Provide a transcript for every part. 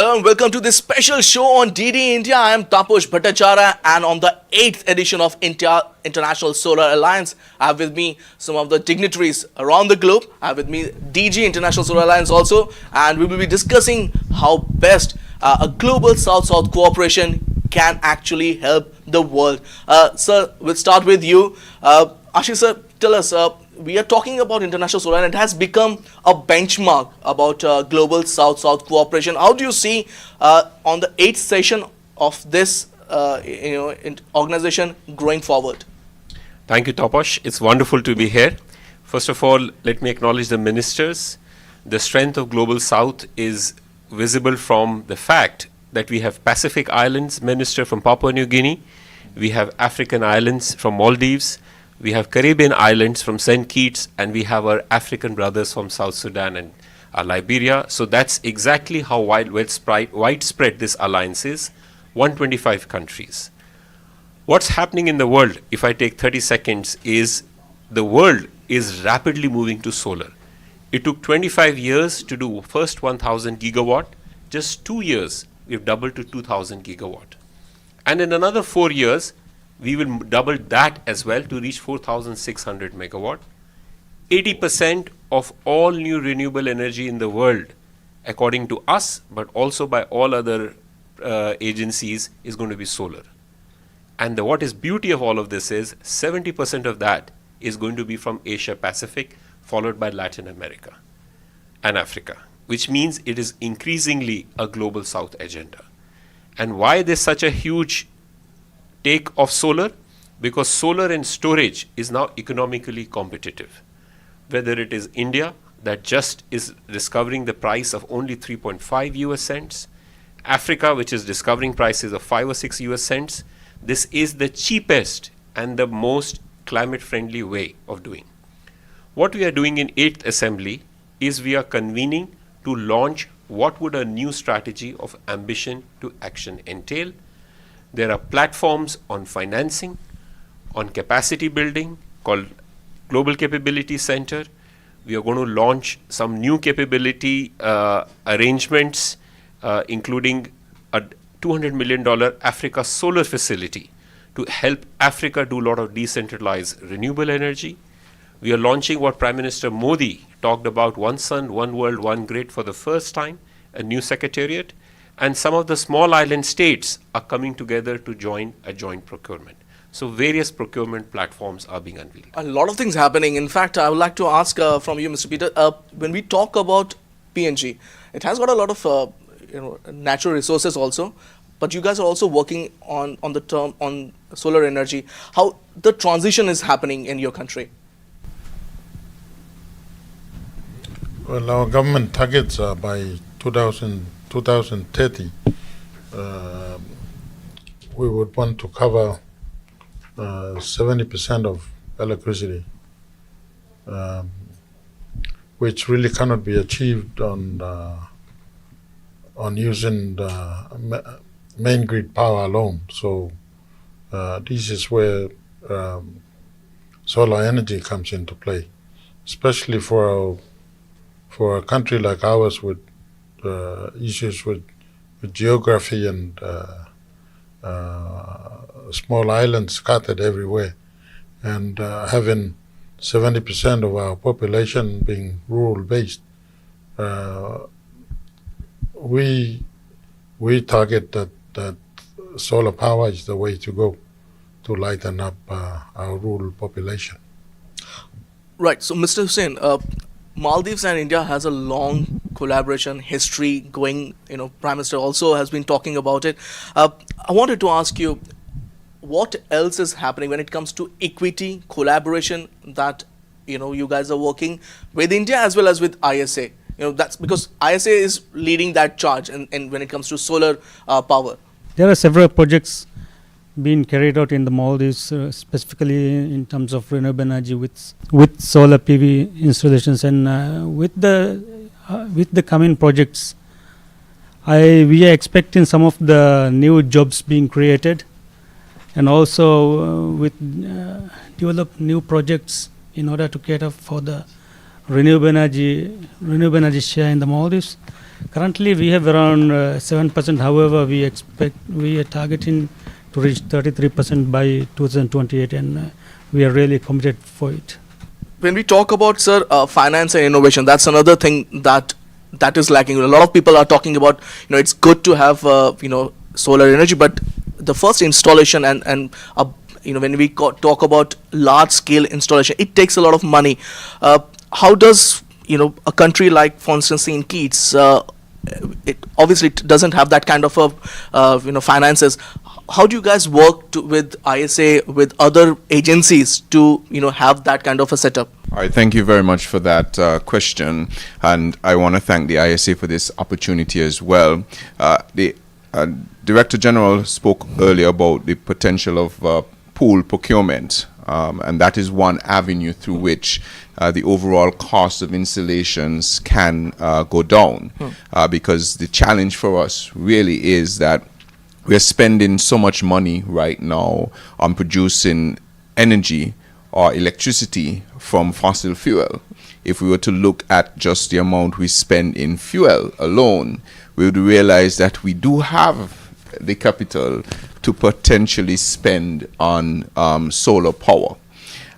Hello and welcome to this special show on DD India. I am Taposh Bhattacharya, and on the 8th edition of International Solar Alliance, I have with me some of the dignitaries around the globe. I have with me DG International Solar Alliance also, and we will be discussing how best a global South-South cooperation can actually help the world. Sir, we'll start with you. Ashish sir, tell us, we are talking about international solar and it has become a benchmark about global South-South cooperation. How do you see on the 8th session of this organization growing forward? Thank you, Taposh. It's wonderful to be here. First of all, let me acknowledge the ministers. The strength of Global South is visible from the fact that we have Pacific Islands Minister from Papua New Guinea, we have African Islands from Maldives, we have Caribbean Islands from St. Kitts, and we have our African brothers from South Sudan and Liberia. So that's exactly how widespread this alliance is, 125 countries. What's happening in the world, if I take 30 seconds, is the world is rapidly moving to solar. It took 25 years to do first 1,000 gigawatt. Just 2 years, we've doubled to 2,000 gigawatt. And in another 4 years, we will double that as well to reach 4,600 megawatt. 80% of all new renewable energy in the world, according to us, but also by all other agencies, is going to be solar. And what is beauty of all of this is 70% of that is going to be from Asia Pacific, followed by Latin America and Africa, which means it is increasingly a global South agenda. And why there's such a huge take of solar? Because solar and storage is now economically competitive. Whether it is India that just is discovering the price of only 3.5 US cents, Africa which is discovering prices of 5 or 6 US cents, this is the cheapest and the most climate friendly way of doing. What we are doing in 8th Assembly is we are convening to launch what would a new strategy of ambition to action entail. There are platforms on financing, on capacity building called Global Capability Center. We are going to launch some new capability arrangements, including a $200 million Africa solar facility to help Africa do a lot of decentralized renewable energy. We are launching what Prime Minister Modi talked about, One Sun, One World, One Grid for the first time, a new secretariat. And some of the small island states are coming together to join a joint procurement. So various procurement platforms are being unveiled. A lot of things happening. In fact, I would like to ask from you, Mr. Peter, when we talk about PNG, it has got a lot of natural resources also, but you guys are also working on solar energy. How the transition is happening in your country? Well, our government targets are by 2030, we would want to cover 70% of electricity, which really cannot be achieved on using the main grid power alone. So this is where solar energy comes into play, especially for a country like ours with issues with geography and small islands scattered everywhere, and having 70% of our population being rural based, we target that solar power is the way to go to lighten up our rural population. Right. So, Mr. Hussain, Maldives and India has a long collaboration history going. Prime Minister also has been talking about it. I wanted to ask you, what else is happening when it comes to equity collaboration that you guys are working with India as well as with ISA? That's because ISA is leading that charge, and when it comes to solar power. There are several projects being carried out in the Maldives, specifically in terms of renewable energy with solar PV installations, and with the coming projects, we are expecting some of the new jobs being created, and also with develop new projects in order to cater for the renewable energy share in the Maldives. Currently, we have around 7%. However, we are targeting to reach 33% by 2028, and we are really committed for it. When we talk about, sir, finance and innovation, that's another thing that is lacking. A lot of people are talking about, it's good to have, solar energy, but the first installation and when we talk about large scale installation, it takes a lot of money. How does, a country like, for instance, St. Kitts, it obviously doesn't have that kind of finances. How do you guys work with ISA, with other agencies to, have that kind of a setup? All right, thank you very much for that question, and I want to thank the ISA for this opportunity as well. The Director General spoke earlier about the potential of pool procurement, and that is one avenue through which the overall cost of installations can go down, because the challenge for us really is that we're spending so much money right now on producing energy or electricity from fossil fuel. If we were to look at just the amount we spend in fuel alone, we would realize that we do have the capital to potentially spend on solar power.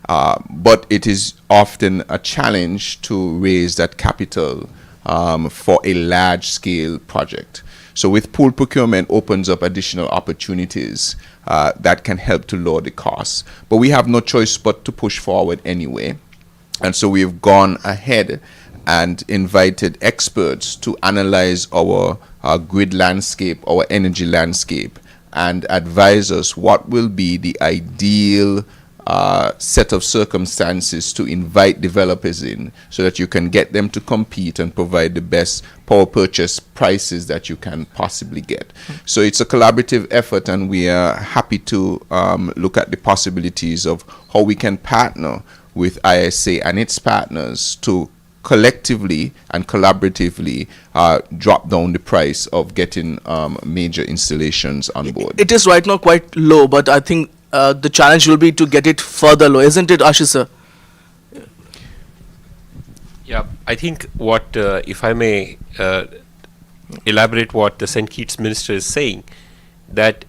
But it is often a challenge to raise that capital for a large-scale project. So with pool procurement opens up additional opportunities that can help to lower the costs. But we have no choice but to push forward anyway. And so we've gone ahead and invited experts to analyze our grid landscape, our energy landscape, and advise us what will be the ideal set of circumstances to invite developers in, so that you can get them to compete and provide the best power purchase prices that you can possibly get. So it's a collaborative effort, and we are happy to look at the possibilities of how we can partner with ISA and its partners to collectively and collaboratively drop down the price of getting major installations on board. It is right now quite low, but I think the challenge will be to get it further low, isn't it, Ashish sir? Yeah, I think what, if I may elaborate what the St. Kitts minister is saying, that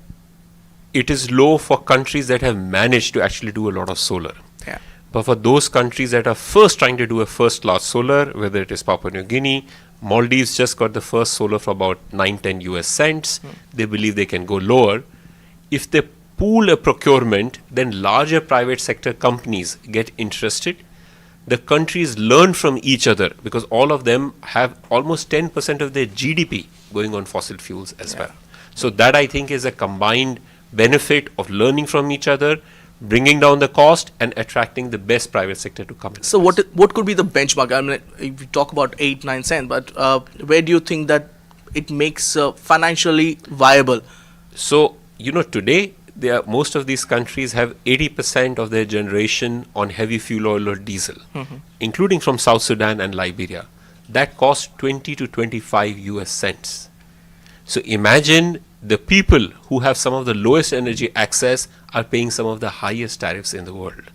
it is low for countries that have managed to actually do a lot of solar. Yeah. But for those countries that are first trying to do a first large solar, whether it is Papua New Guinea, Maldives just got the first solar for about 9-10 US cents. They believe they can go lower. If they pool a procurement, then larger private sector companies get interested. The countries learn from each other, because all of them have almost 10% of their GDP going on fossil fuels as well. So that, I think, is a combined benefit of learning from each other, bringing down the cost and attracting the best private sector to come in. So what could be the benchmark? I mean, if we talk about 8-9 cents, but where do you think that it makes financially viable? So, today, most of these countries have 80% of their generation on heavy fuel oil or diesel, including from South Sudan and Liberia. That costs 20 to 25 US cents. So imagine the people who have some of the lowest energy access are paying some of the highest tariffs in the world.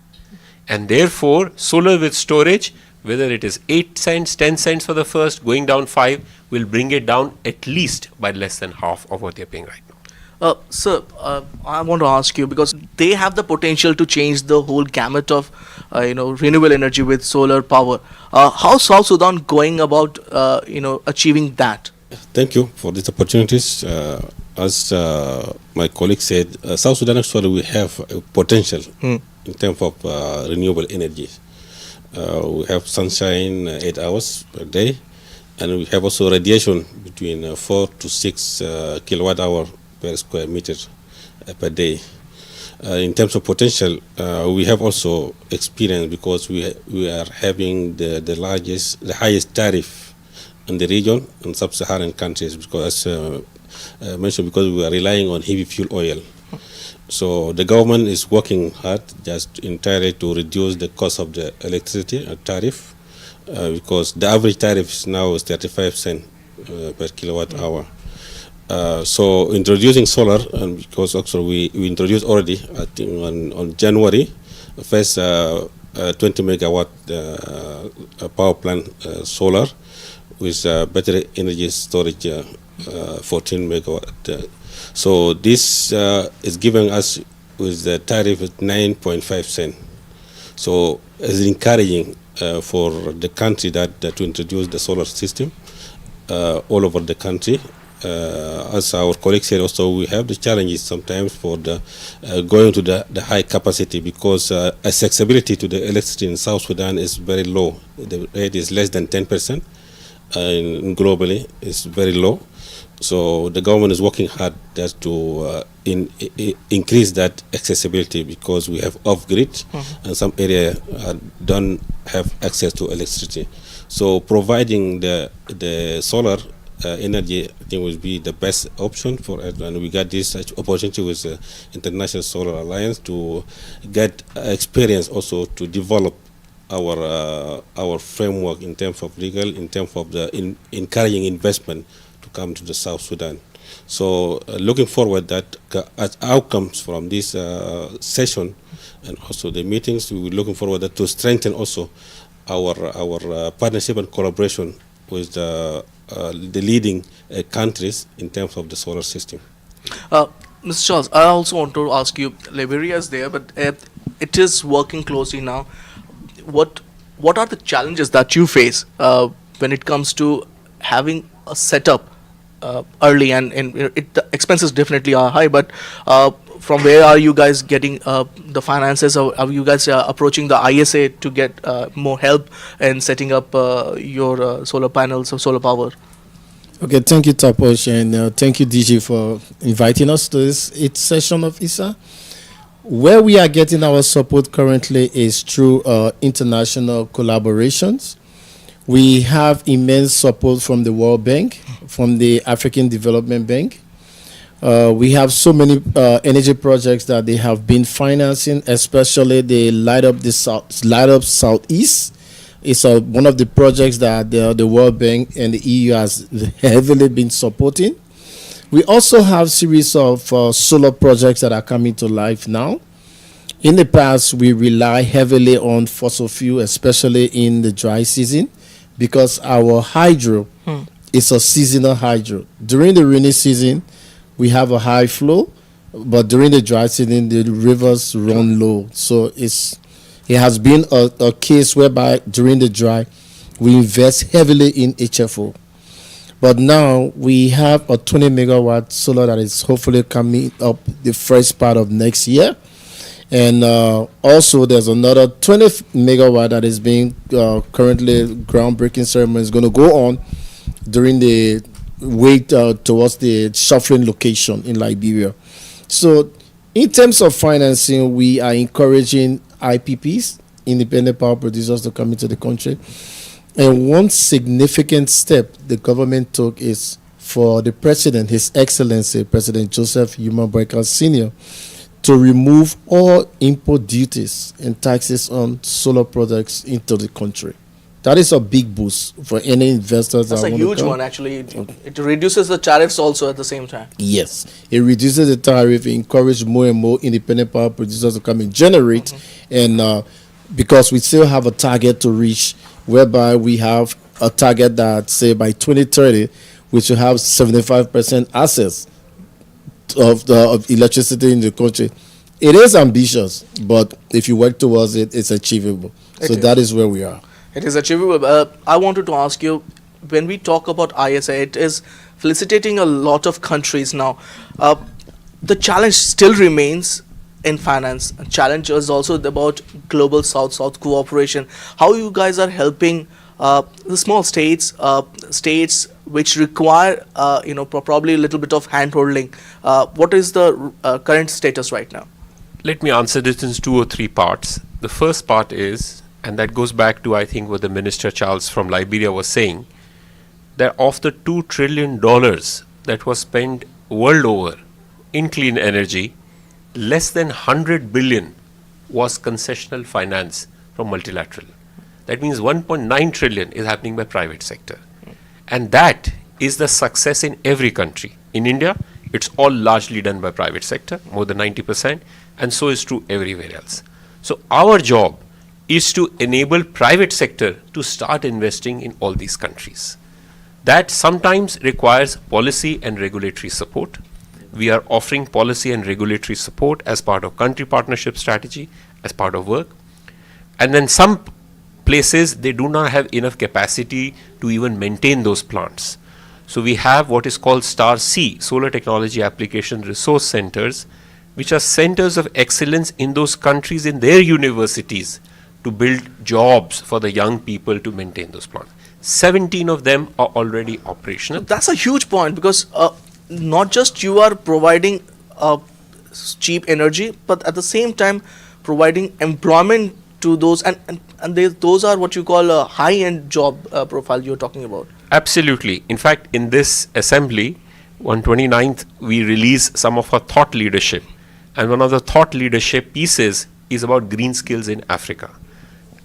And therefore, solar with storage, whether it is 8 cents, 10 cents for the first, going down 5, will bring it down at least by less than half of what they're paying right now. Sir, I want to ask you, because they have the potential to change the whole gamut of, renewable energy with solar power. How's South Sudan going about, achieving that? Thank you for these opportunities. As my colleague said, South Sudan actually we have potential in terms of renewable energy. We have sunshine 8 hours per day, and we have also radiation between 4 to 6 kilowatt hour per square meter per day. In terms of potential, we have also experience, because we are having the highest tariff in the region in sub-Saharan countries, because as mentioned, because we are relying on heavy fuel oil. So the government is working hard just entirely to reduce the cost of the electricity tariff, because the average tariff is now 35 cents per kilowatt hour. So introducing solar, and because actually we introduced already, I think on January 1st, 20 megawatt power plant solar with battery energy storage 14 megawatt. So this is giving us with the tariff at 9.5 cents. So it's encouraging for the country that to introduce the solar system all over the country. As our colleague said, also we have the challenges sometimes for the going to the high capacity because accessibility to the electricity in South Sudan is very low. The rate is less than 10%, and globally it's very low. So the government is working hard just to increase that accessibility because we have off-grid and some area don't have access to electricity. So providing the solar energy, I think, will be the best option for it. And we got this opportunity with the International Solar Alliance to get experience also to develop our framework in terms of legal, in terms of the encouraging investment to come to the South Sudan. So looking forward that as outcomes from this session and also the meetings, we are looking forward that to strengthen also our partnership and collaboration with the leading countries in terms of the solar system. Mr. Charles, I also want to ask you, Liberia is there, but it is working closely now. What are the challenges that you face when it comes to having a setup early, and the expenses definitely are high, but from where are you guys getting the finances? Are you guys approaching the ISA to get more help in setting up your solar panels or solar power? Okay, thank you, Taposh, and thank you, DG, for inviting us to this 8th session of ISA. Where we are getting our support currently is through international collaborations. We have immense support from the World Bank, from the African Development Bank. We have so many energy projects that they have been financing, especially the Light Up Southeast. It's one of the projects that the World Bank and the EU has heavily been supporting. We also have series of solar projects that are coming to life now. In the past, we rely heavily on fossil fuel, especially in the dry season, because our hydro is a seasonal hydro. During the rainy season, we have a high flow, but during the dry season, the rivers run low. So it has been a case whereby during the dry, we invest heavily in HFO. But now we have a 20 megawatt solar that is hopefully coming up the first part of next year. And also there's another 20 megawatt that is being currently groundbreaking ceremony is going to go on during the way towards the shuffling location in Liberia. So in terms of financing, we are encouraging IPPs, independent power producers, to come into the country. And one significant step the government took is for the president, His Excellency, President Joseph Yuma Boyka Sr., to remove all import duties and taxes on solar products into the country. That is a big boost for any investors. That's a huge one, actually. It reduces the tariffs also at the same time. Yes, it reduces the tariff, encourages more and more independent power producers to come and generate, and because we still have a target to reach, whereby we have a target that, say, by 2030, we should have 75% access of electricity in the country. It is ambitious, but if you work towards it, it's achievable. So that is where we are. It is achievable. I wanted to ask you, when we talk about ISA, it is felicitating a lot of countries now. The challenge still remains in finance. The challenge is also about global South-South cooperation. How you guys are helping the small states which require probably a little bit of hand-holding. What is the current status right now? Let me answer this in 2 or 3 parts. The first part is, and that goes back to, I think, what the Minister Charles from Liberia was saying, that of the $2 trillion that was spent world over in clean energy, less than 100 billion was concessional finance from multilateral. That means 1.9 trillion is happening by private sector. And that is the success in every country. In India, it's all largely done by private sector, more than 90%, and so is true everywhere else. So our job is to enable private sector to start investing in all these countries. That sometimes requires policy and regulatory support. We are offering policy and regulatory support as part of country partnership strategy, as part of work. And then some places, they do not have enough capacity to even maintain those plants. So we have what is called STAR-C, Solar Technology Application Resource Centers, which are centers of excellence in those countries, in their universities, to build jobs for the young people to maintain those plants. 17 of them are already operational. That's a huge point, because not just you are providing cheap energy, but at the same time providing employment to those, and those are what you call a high-end job profile you're talking about. Absolutely. In fact, in this assembly, on 29th, we release some of our thought leadership. And one of the thought leadership pieces is about green skills in Africa.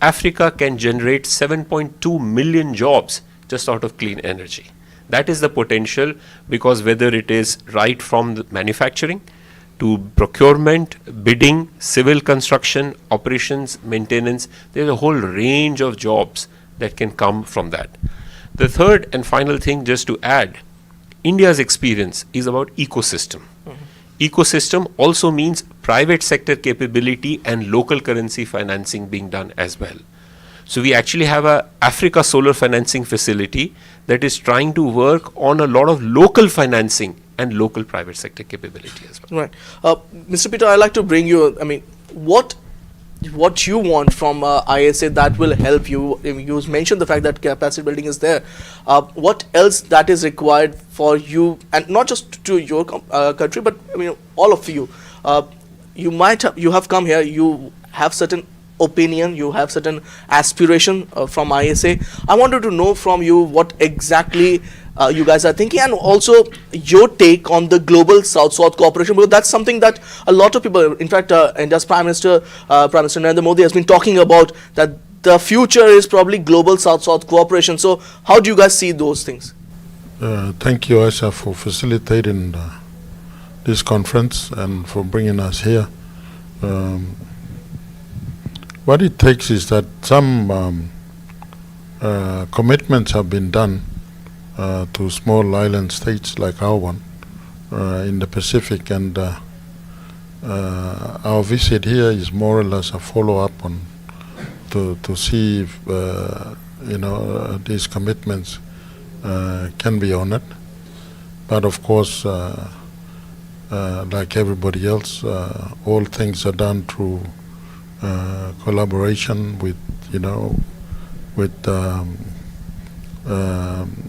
Africa can generate 7.2 million jobs just out of clean energy. That is the potential, because whether it is right from the manufacturing to procurement, bidding, civil construction, operations, maintenance, there's a whole range of jobs that can come from that. The third and final thing, just to add, India's experience is about ecosystem. Ecosystem also means private sector capability and local currency financing being done as well. So we actually have a Africa solar financing facility that is trying to work on a lot of local financing and local private sector capability as well. Right. Mr. Peter, I'd like to bring you, what you want from ISA that will help you. You mentioned the fact that capacity building is there. What else that is required for you, and not just to your country, but all of you. You have come here, you have certain opinion, you have certain aspiration from ISA. I wanted to know from you what exactly you guys are thinking, and also your take on the global South-South cooperation, because that's something that a lot of people, in fact, India's Prime Minister Narendra Modi has been talking about, that the future is probably global South-South cooperation. So how do you guys see those things? Thank you, Aisha, for facilitating this conference and for bringing us here. What it takes is that some commitments have been done to small island states like our one in the Pacific, and our visit here is more or less a follow-up on to see if these commitments can be honored. But of course, like everybody else, all things are done through collaboration with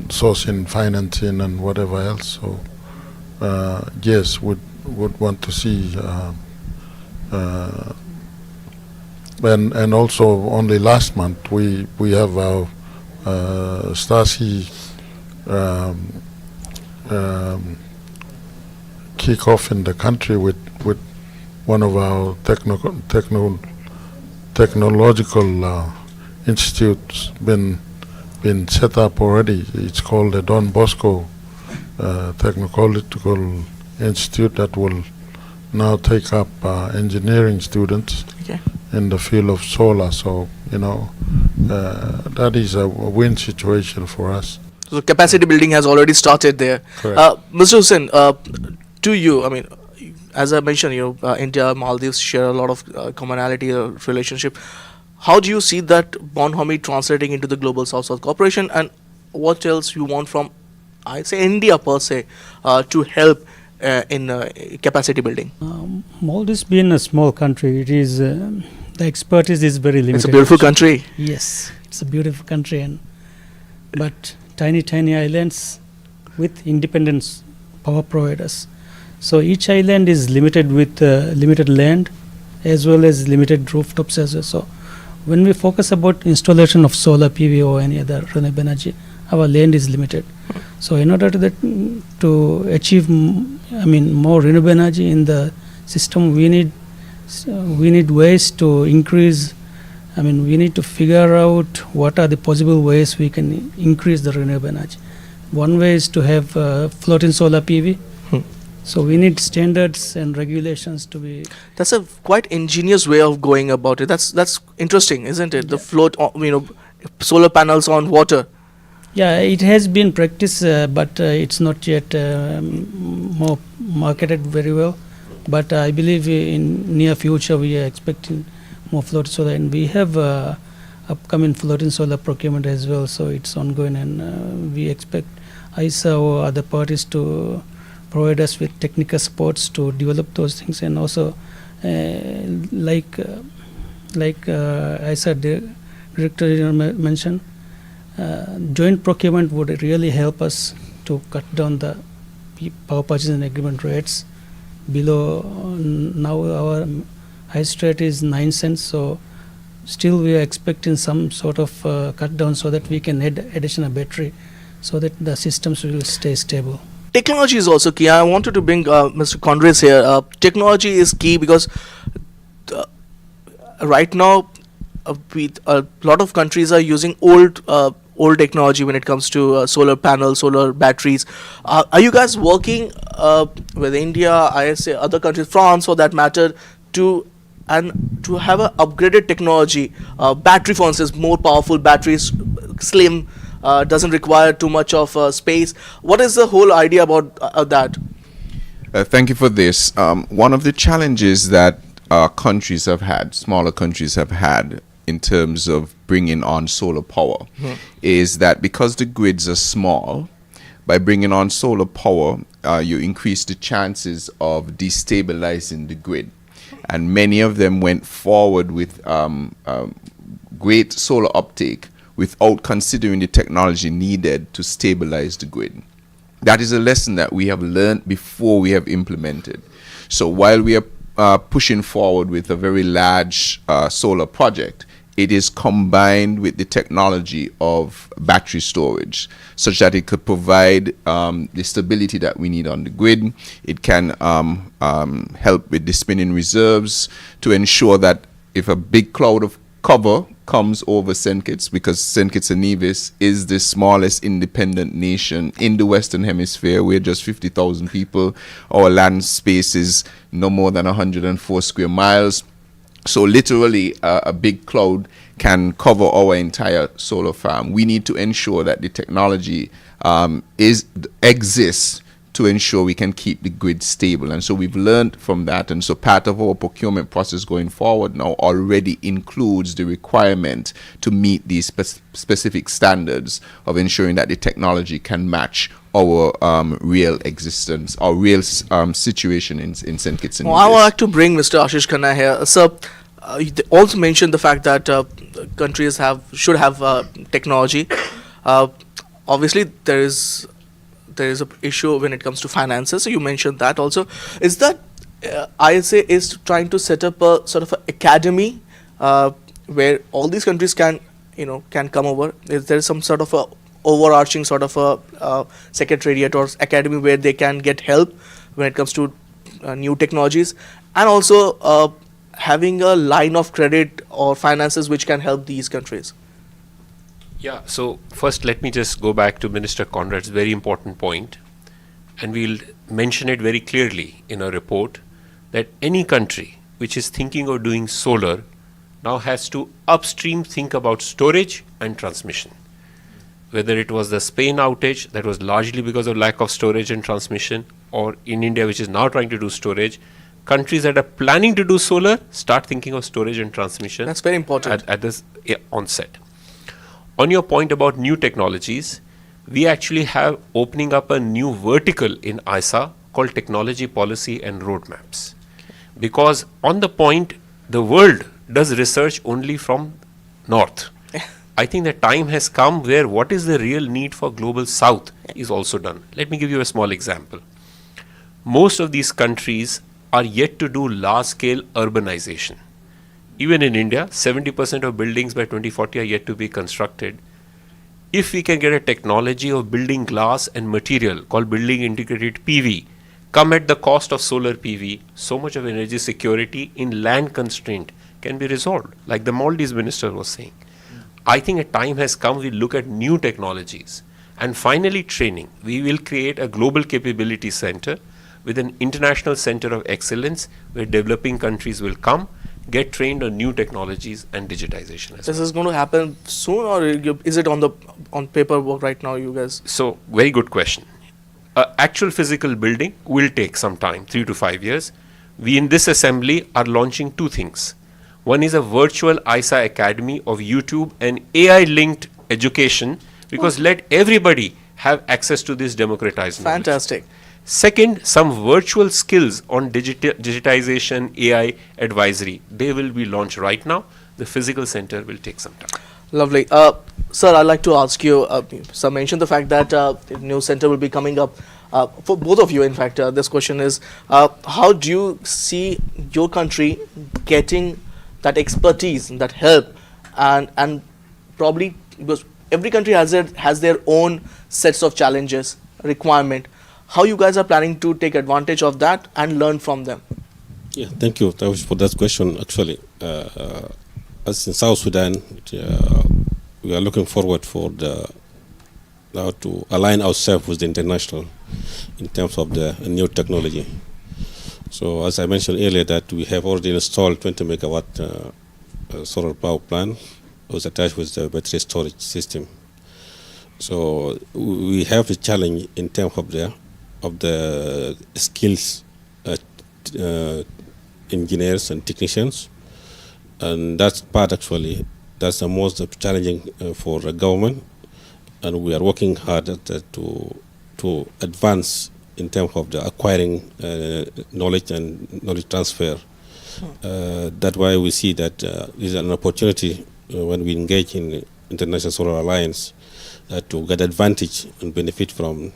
sourcing, financing, and whatever else. So yes, would want to see, and also only last month we have our Stasi kick off in the country with one of our technological institutes been set up already. It's called the Don Bosco Technological Institute, that will now take up engineering students in the field of solar. So that is a win situation for us. So capacity building has already started there. Mr. Hussain, to you, as I mentioned, India, Maldives share a lot of commonality, relationship. How do you see that bonhomie translating into the global South-South cooperation, and what else you want from, I'd say, India per se, to help in capacity building? Maldives being a small country, it is the expertise is very limited. It's a beautiful country. Yes, it's a beautiful country, but tiny islands with independent power providers. So each island is limited with limited land as well as limited rooftops as well. So when we focus about installation of solar PV or any other renewable energy, our land is limited. So in order to achieve more renewable energy in the system, we need ways to increase. We need to figure out what are the possible ways we can increase the renewable energy. One way is to have floating solar PV. So we need standards and regulations to be. That's a quite ingenious way of going about it. That's interesting, isn't it? The float, solar panels on water. Yeah, it has been practiced, but it's not yet more marketed very well. But I believe in near future we are expecting more floating solar, and we have upcoming floating solar procurement as well. So it's ongoing, and we expect ISA or other parties to provide us with technical supports to develop those things, and also like ISA Director General mentioned, joint procurement would really help us to cut down the power purchasing agreement rates below. Now our highest rate is 9 cents, so still we are expecting some sort of cut down so that we can add additional battery so that the systems will stay stable. Technology is also key. I wanted to bring Mr. Conrades here. Technology is key because right now a lot of countries are using old technology when it comes to solar panels, solar batteries. Are you guys working with India, ISA, other countries, France for that matter, to have an upgraded technology, battery, for instance, more powerful batteries, slim, doesn't require too much of space? What is the whole idea about that? Thank you for this. One of the challenges that countries have had, smaller countries have had, in terms of bringing on solar power, is that because the grids are small, by bringing on solar power, you increase the chances of destabilizing the grid. And many of them went forward with great solar uptake without considering the technology needed to stabilize the grid. That is a lesson that we have learned before we have implemented. So while we are pushing forward with a very large solar project, it is combined with the technology of battery storage such that it could provide the stability that we need on the grid. It can help with the spinning reserves to ensure that if a big cloud of cover comes over St. Kitts, because St. Kitts and Nevis is the smallest independent nation in the Western Hemisphere. We're just 50,000 people. Our land space is no more than 104 square miles. So literally a big cloud can cover our entire solar farm. We need to ensure that the technology exists to ensure we can keep the grid stable. And so we've learned from that. And so part of our procurement process going forward now already includes the requirement to meet these specific standards of ensuring that the technology can match our real existence, our real situation in St. Kitts and Nevis. I would like to bring Mr. Ashish Khanna here. Sir, you also mentioned the fact that countries should have technology. Obviously, there is an issue when it comes to finances. So you mentioned that also. Is that ISA is trying to set up a sort of an academy where all these countries can come over? Is there some sort of a overarching sort of a secretariat or academy where they can get help when it comes to new technologies, and also having a line of credit or finances which can help these countries? Yeah, so first let me just go back to Minister Conrad's very important point, and we'll mention it very clearly in our report, that any country which is thinking of doing solar now has to upstream think about storage and transmission. Whether it was the Spain outage that was largely because of lack of storage and transmission, or in India which is now trying to do storage, countries that are planning to do solar start thinking of storage and transmission. That's very important. At this onset. On your point about new technologies, we actually have opening up a new vertical in ISA called Technology Policy and Roadmaps. Because on the point, the world does research only from north. I think the time has come where what is the real need for global south is also done. Let me give you a small example. Most of these countries are yet to do large-scale urbanization. Even in India, 70% of buildings by 2040 are yet to be constructed. If we can get a technology of building glass and material called building integrated PV, come at the cost of solar PV, so much of energy security in land constraint can be resolved, like the Maldives minister was saying. I think a time has come we look at new technologies. And finally, training. We will create a global capability center with an international center of excellence where developing countries will come, get trained on new technologies and digitization as This well. is going to happen soon, or is it on paperwork right now, you guys? So, very good question. Actual physical building will take some time, 3 to 5 years. We in this assembly are launching two things. One is a virtual ISA Academy of YouTube and AI-linked education, because let everybody have access to this democratized knowledge. Fantastic. Second, some virtual skills on digitization, AI advisory. They will be launched right now. The physical center will take some time. Lovely. Sir, I'd like to ask you, sir mentioned the fact that the new center will be coming up. For both of you, in fact, this question is, how do you see your country getting that expertise, that help, and probably, because every country has their own sets of challenges, requirement. How you guys are planning to take advantage of that and learn from them? Yeah, thank you Tavish, for that question. Actually, as in South Sudan, we are looking forward for now to align ourselves with the international in terms of the new technology. So, as I mentioned earlier, that we have already installed 20 megawatt solar power plant was attached with the battery storage system. So we have the challenge in terms of the skills engineers and technicians, and that's part actually that's the most challenging for the government, and we are working hard to advance in terms of the acquiring knowledge and knowledge transfer. That's why we see that this is an opportunity when we engage in International Solar Alliance to get advantage and benefit from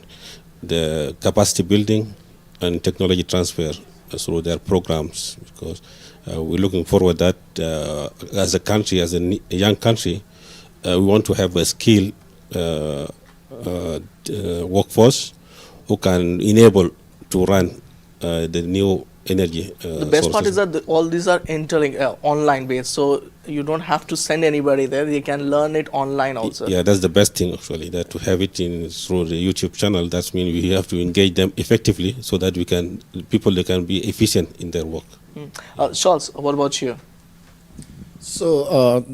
the capacity building and technology transfer through their programs, because we're looking forward that as a country, as a young country, we want to have a skilled workforce who can enable to run the new energy. The best part is that all these are online based, so you don't have to send anybody there. They can learn it online also. Yeah, that's the best thing actually. That to have it through the YouTube channel. That means we have to engage them effectively so that they can be efficient in their work. Charles, what about you? So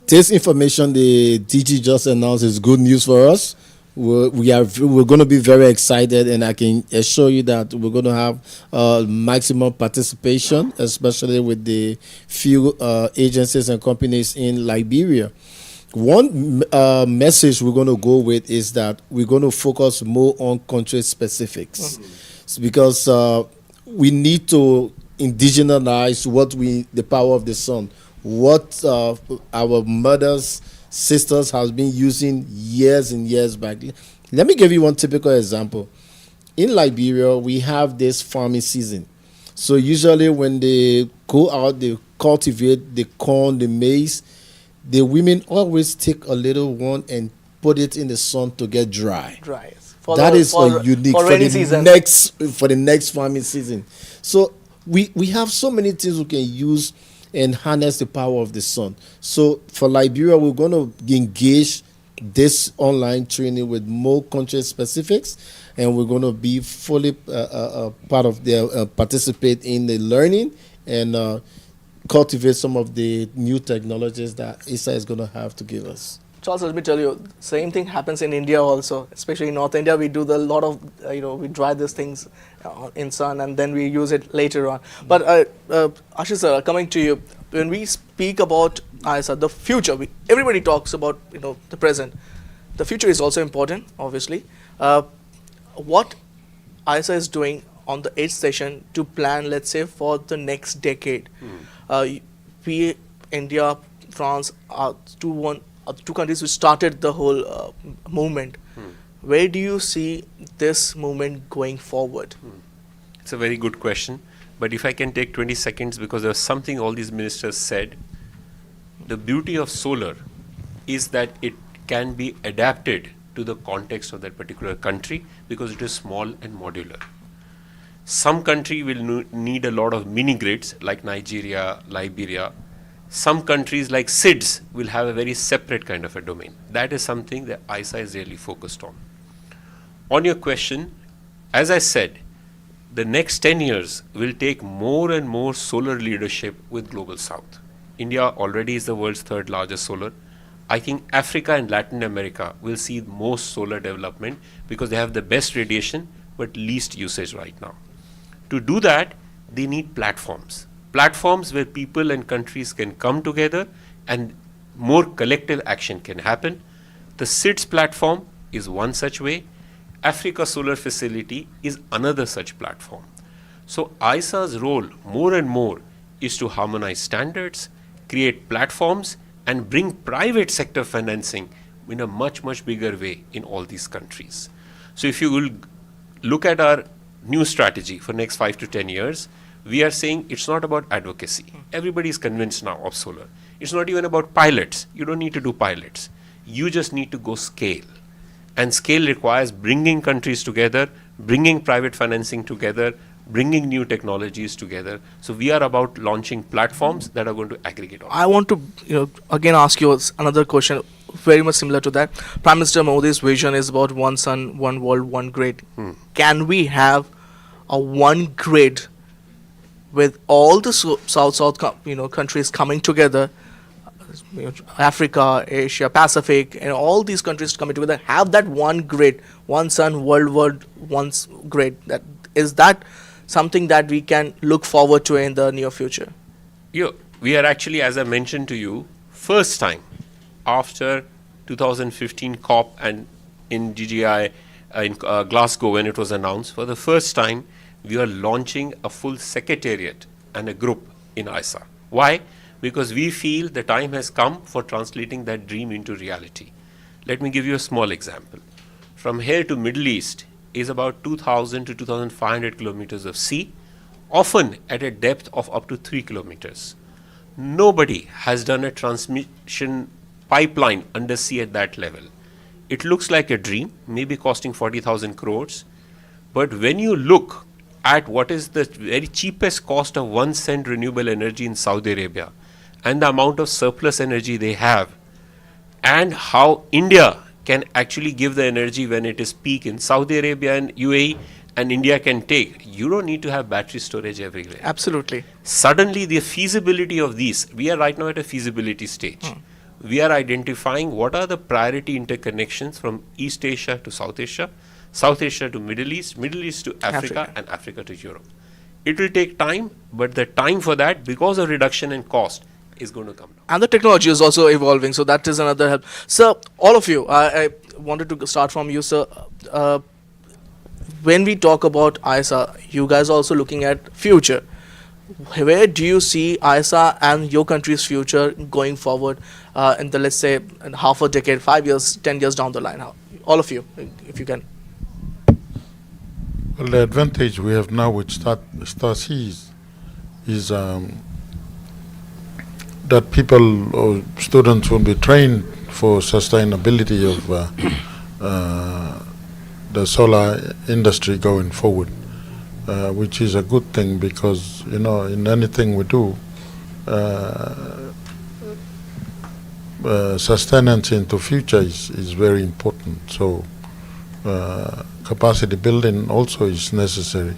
this information the DG just announced is good news for us. We're going to be very excited, and I can assure you that we're going to have maximum participation, especially with the few agencies and companies in Liberia. One message we're going to go with is that we're going to focus more on country specifics, because we need to indigenize the power of the sun, what our mothers, sisters has been using years and years back. Let me give you one typical example. In Liberia, we have this farming season. So usually when they go out, they cultivate the corn, the maize. The women always take a little one and put it in the sun to get dry. Dry. That is unique for the next farming season. So we have so many things we can use and harness the power of the sun. So for Liberia, we're going to engage this online training with more country specifics, and we're going to be fully part of their participate in the learning and cultivate some of the new technologies that ISA is going to have to give us. Charles, let me tell you, same thing happens in India also, especially in North India. We do a lot of, we dry these things in sun and then we use it later on. But Ashish sir, coming to you, when we speak about ISA, the future, everybody talks about, the present. The future is also important, obviously. What ISA is doing on the 8th session to plan, let's say, for the next decade. We, India, France, are two countries which started the whole movement. Where do you see this movement going forward? It's a very good question. But if I can take 20 seconds, because there was something all these ministers said. The beauty of solar is that it can be adapted to the context of that particular country because it is small and modular. Some country will need a lot of mini grids like Nigeria, Liberia. Some countries like SIDS will have a very separate kind of a domain. That is something that ISA is really focused on. On your question, as I said, the next 10 years will take more and more solar leadership with Global South. India already is the world's third largest solar. I think Africa and Latin America will see most solar development because they have the best radiation but least usage right now. To do that, they need platforms. Platforms where people and countries can come together and more collective action can happen. The SIDS platform is one such way. Africa Solar Facility is another such platform. So ISA's role more and more is to harmonize standards, create platforms, and bring private sector financing in a much, much bigger way in all these countries. So if you will look at our new strategy for next 5 to 10 years, we are saying it's not about advocacy. Everybody is convinced now of solar. It's not even about pilots. You don't need to do pilots. You just need to go scale. And scale requires bringing countries together, bringing private financing together, bringing new technologies together. So we are about launching platforms that are going to aggregate all. I want to again ask you another question very much similar to that. Prime Minister Modi's vision is about one sun, one world, one grid. Can we have a one grid with all the South countries coming together, Africa, Asia, Pacific, and all these countries coming together, have that one grid, one sun, world, one grid? Is that something that we can look forward to in the near future? We are actually, as I mentioned to you, first time after 2015 COP and in GGI in Glasgow when it was announced, for the first time we are launching a full secretariat and a group in ISA. Why? Because we feel the time has come for translating that dream into reality. Let me give you a small example. From here to Middle East is about 2,000 to 2,500 kilometers of sea, often at a depth of up to 3 kilometers. Nobody has done a transmission pipeline under sea at that level. It looks like a dream, maybe costing 40,000 crores. But when you look at what is the very cheapest cost of 1 cent renewable energy in Saudi Arabia and the amount of surplus energy they have, and how India can actually give the energy when it is peak in Saudi Arabia and UAE, and India can take, you don't need to have battery storage everywhere. Absolutely. Suddenly the feasibility of these, we are right now at a feasibility stage. We are identifying what are the priority interconnections from East Asia to South Asia to Middle East to Africa, and Africa to Europe. It will take time, but the time for that, because of reduction in cost, is going to come down. And the technology is also evolving, so that is another help. Sir, all of you, I wanted to start from you, sir. When we talk about ISA, you guys are also looking at future. Where do you see ISA and your country's future going forward in the, let's say, in half a decade, 5 years, 10 years down the line? All of you, if you can. Well, the advantage we have now with Starseas is that people or students will be trained for sustainability of the solar industry going forward, which is a good thing because, in anything we do, sustenance into future is very important. So capacity building also is necessary,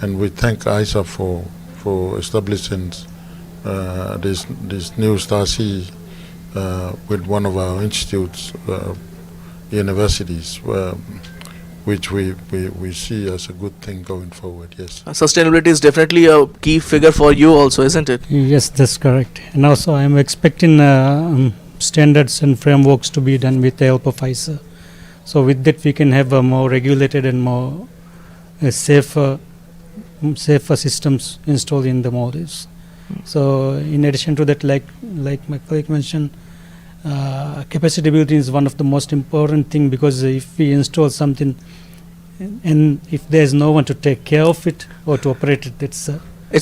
and we thank ISA for establishing this new Starseas with one of our institutes, universities, which we see as a good thing going forward. Yes. Sustainability is definitely a key figure for you also, isn't it? Yes, that's correct. And also I'm expecting standards and frameworks to be done with the help of ISA. So with that we can have a more regulated and more safer systems installed in the Maldives. So in addition to that, like my colleague mentioned, capacity building is one of the most important thing, because if we install something and if there's no one to take care of it or to operate it, it's a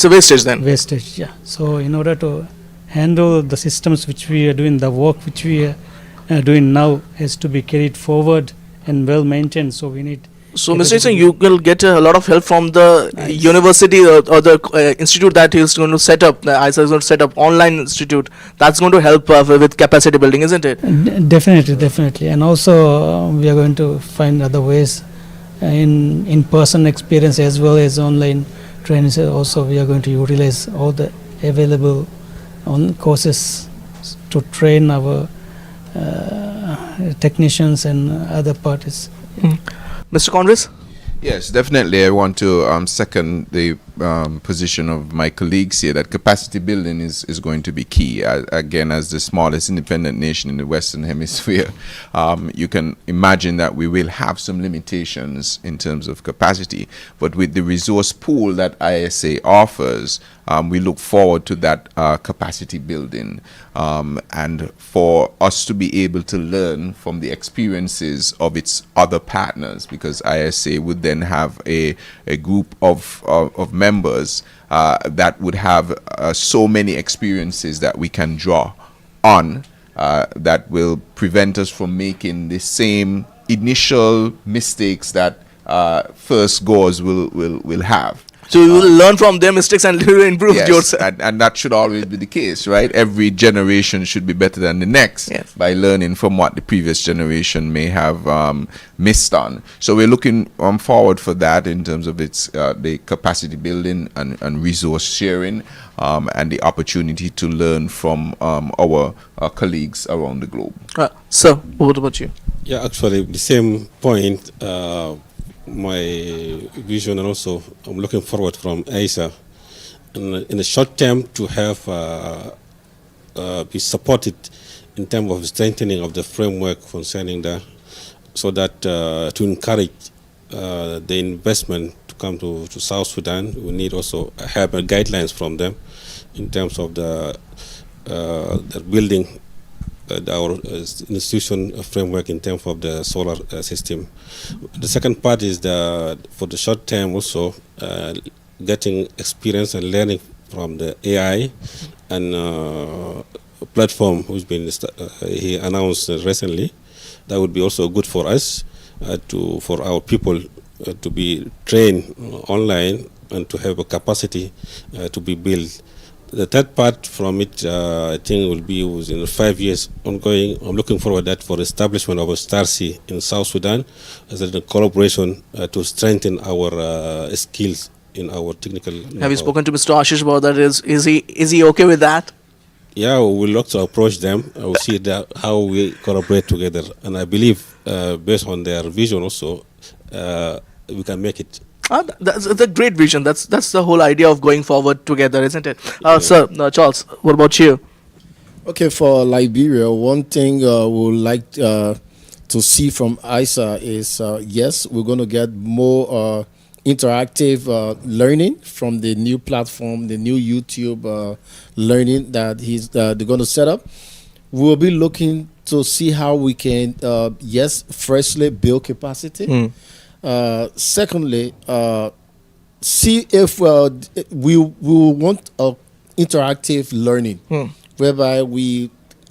wastage then. Wastage, yeah. So in order to handle the systems which we are doing, the work which we are doing now has to be carried forward and well maintained. So we need. So, Mr. Singh, you will get a lot of help from the university or the institute that he is going to set up. The ISA is going to set up online institute. That's going to help with capacity building, isn't it? Definitely. And also we are going to find other ways in-person experience as well as online trainings. Also, we are going to utilize all the available on courses to train our technicians and other parties. Mr. Congress? Yes, definitely. I want to second the position of my colleagues here that capacity building is going to be key. Again, as the smallest independent nation in the Western Hemisphere, you can imagine that we will have some limitations in terms of capacity. But with the resource pool that ISA offers, we look forward to that capacity building and for us to be able to learn from the experiences of its other partners, because ISA would then have a group of members that would have so many experiences that we can draw on that will prevent us from making the same initial mistakes that first goers will have. So you will learn from their mistakes and you will improve Yes, yourself. and that should always be the case, right? Every generation should be better than the next Yes. by learning from what the previous generation may have missed on. So we're looking forward for that in terms of its the capacity building and resource sharing and the opportunity to learn from our colleagues around the globe. Sir, what about you? Yeah, actually, the same point. My vision, and also I'm looking forward from AISA in the short term to have be supported in terms of strengthening of the framework concerning that, so that to encourage the investment to come to South Sudan, we need also have guidelines from them in terms of the building our institution framework in terms of the solar system. The second part is for the short term also getting experience and learning from the AI and platform which been he announced recently. That would be also good for us for our people to be trained online and to have a capacity to be built. The third part from it, I think, will be within 5 years ongoing. I'm looking forward that for establishment of a STAR-C in South Sudan as a collaboration to strengthen our skills in our technical. Have you spoken to Mr. Ashish about that? Is he okay with that? Yeah, we will also approach them. We'll see how we collaborate together, and I believe based on their vision also, we can make it. That's a great vision. That's the whole idea of going forward together, isn't it? Sir, Charles, what about you? Okay, for Liberia, one thing we would like to see from ISA is, yes, we're going to get more interactive learning from the new platform, the new YouTube learning that they're going to set up. We'll be looking to see how we can, yes, freshly build capacity. Secondly, see if we want interactive learning, whereby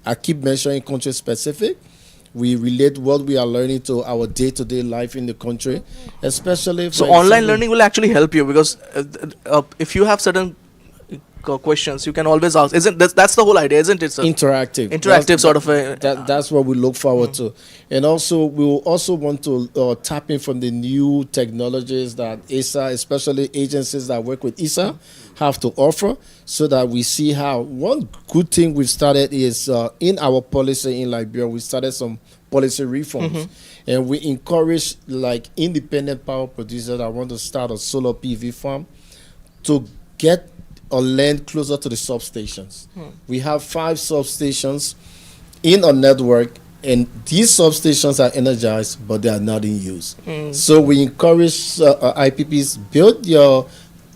I keep mentioning country specific. We relate what we are learning to our day-to-day life in the country, especially. So online learning will actually help you, because if you have certain questions, you can always ask. That's the whole idea, isn't it, sir? Interactive sort of a. That's what we look forward to, and also we will also want to tap in from the new technologies that ISA, especially agencies that work with ISA, have to offer, so that we see how. One good thing we've started is in our policy in Liberia, we started some policy reforms, and we encourage like independent power producers that want to start a solar PV farm to get or land closer to the substations. We have 5 substations in our network, and these substations are energized, but they are not in use. So we encourage IPPs, build your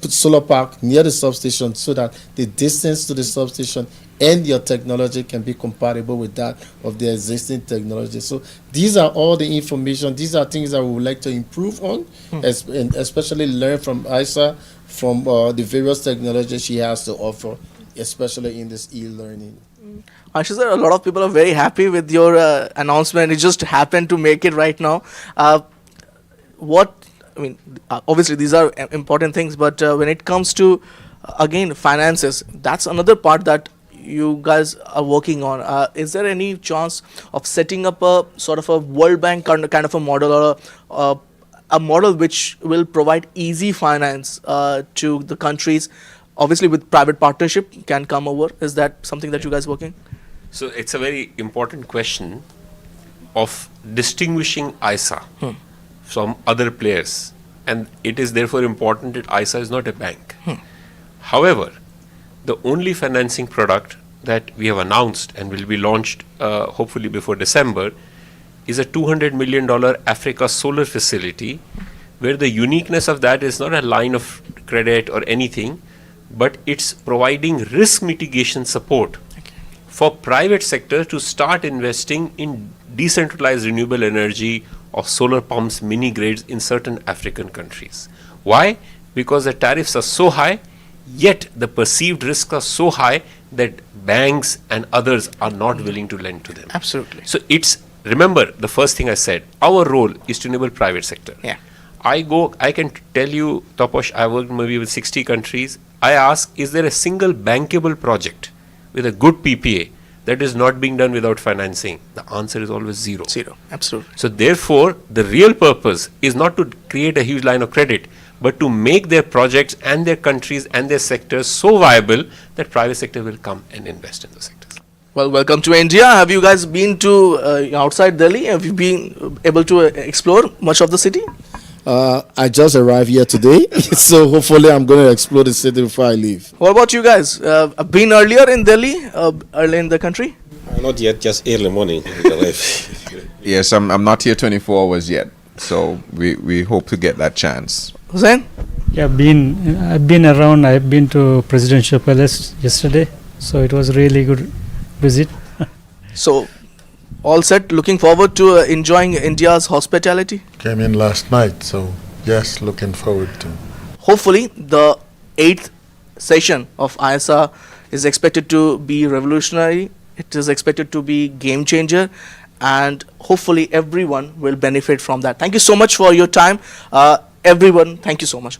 solar park near the substation, so that the distance to the substation and your technology can be compatible with that of the existing technology. So these are all the information. These are things that we would like to improve on, and especially learn from ISA, from the various technologies she has to offer, especially in this e-learning. Ashish sir, a lot of people are very happy with your announcement. It just happened to make it right now. Obviously these are important things, but when it comes to, again, finances, that's another part that you guys are working on. Is there any chance of setting up a sort of a World Bank kind of a model, or a model which will provide easy finance to the countries, obviously with private partnership can come over. Is that something that you guys working? So it's a very important question of distinguishing ISA from other players, and it is therefore important that ISA is not a bank. However, the only financing product that we have announced and will be launched hopefully before December is a $200 million Africa solar facility, where the uniqueness of that is not a line of credit or anything, but it's providing risk mitigation support for private sector to start investing in decentralized renewable energy of solar pumps, mini grids in certain African countries. Why? Because the tariffs are so high, yet the perceived risks are so high that banks and others are not willing to lend to them. Absolutely. So it's, remember the first thing I said, our role is to enable private sector. Yeah. I can tell you, Taposh, I worked maybe with 60 countries. I ask, is there a single bankable project with a good PPA that is not being done without financing? The answer is always zero. Zero. Absolutely. So therefore, the real purpose is not to create a huge line of credit, but to make their projects and their countries and their sectors so viable that private sector will come and invest in the sectors. Well, welcome to India. Have you guys been to outside Delhi? Have you been able to explore much of the city? I just arrived here today, so hopefully I'm going to explore the city before I leave. What about you guys? Been earlier in Delhi, early in the country? Not yet, just early morning. Yes, I'm not here 24 hours yet, so we hope to get that chance. Hussain? Yeah, I've been around. I've been to Presidential Palace yesterday, so it was really good visit. So, all set, looking forward to enjoying India's hospitality? Came in last night, so yes, looking forward to. Hopefully, the 8th session of ISA is expected to be revolutionary. It is expected to be game changer, and hopefully everyone will benefit from that. Thank you so much for your time. Everyone, thank you so much.